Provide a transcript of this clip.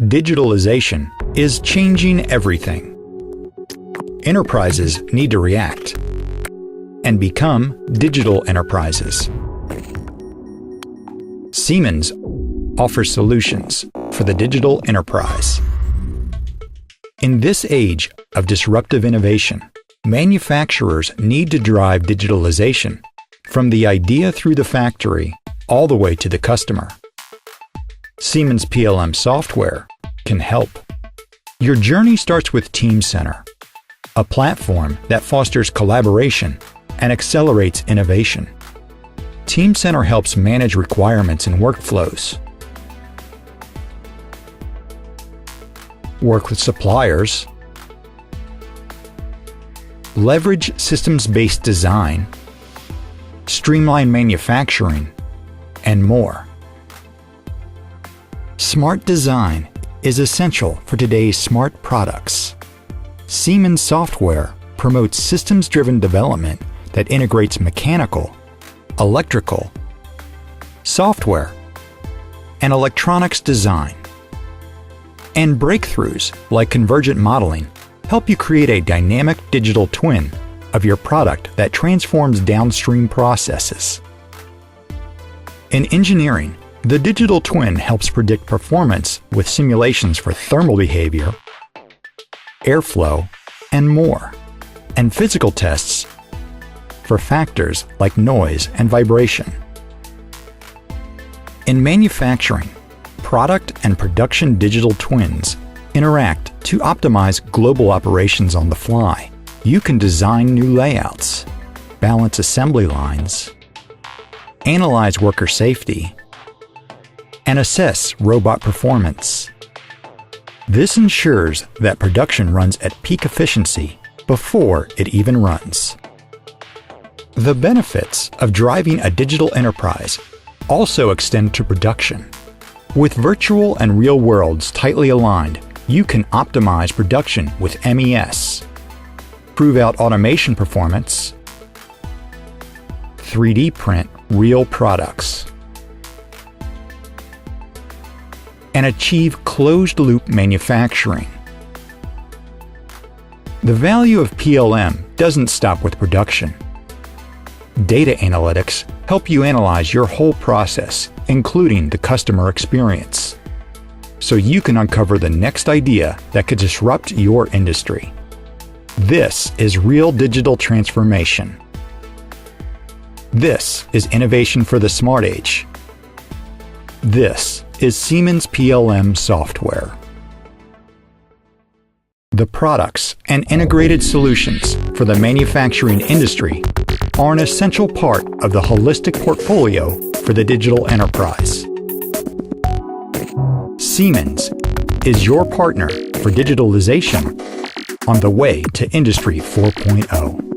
Digitalization is changing everything. Enterprises need to react and become digital enterprises. Siemens offers solutions for the digital enterprise. In this age of disruptive innovation, manufacturers need to drive digitalization from the idea through the factory all the way to the customer. Siemens PLM software can help. Your journey starts with Teamcenter, a platform that fosters collaboration and accelerates innovation. Teamcenter helps manage requirements and workflows, work with suppliers, leverage systems-based design, streamline manufacturing, and more. Smart design is essential for today's smart products. Siemens software promotes systems-driven development that integrates mechanical, electrical, software, and electronics design. And breakthroughs like convergent modeling help you create a dynamic digital twin of your product that transforms downstream processes. In engineering, the digital twin helps predict performance with simulations for thermal behavior, airflow, and more, and physical tests for factors like noise and vibration. In manufacturing, product and production digital twins interact to optimize global operations on the fly. You can design new layouts, balance assembly lines, analyze worker safety, and assess robot performance. This ensures that production runs at peak efficiency before it even runs. The benefits of driving a digital enterprise also extend to production. With virtual and real worlds tightly aligned, you can optimize production with MES, prove out automation performance, 3D print real products, and achieve closed-loop manufacturing. The value of PLM doesn't stop with production. Data analytics help you analyze your whole process, including the customer experience, so you can uncover the next idea that could disrupt your industry. This is real digital transformation. This is innovation for the smart age. This is Siemens PLM software. The products and integrated solutions for the manufacturing industry are an essential part of the holistic portfolio for the digital enterprise. Siemens is your partner for digitalization on the way to Industry 4.0.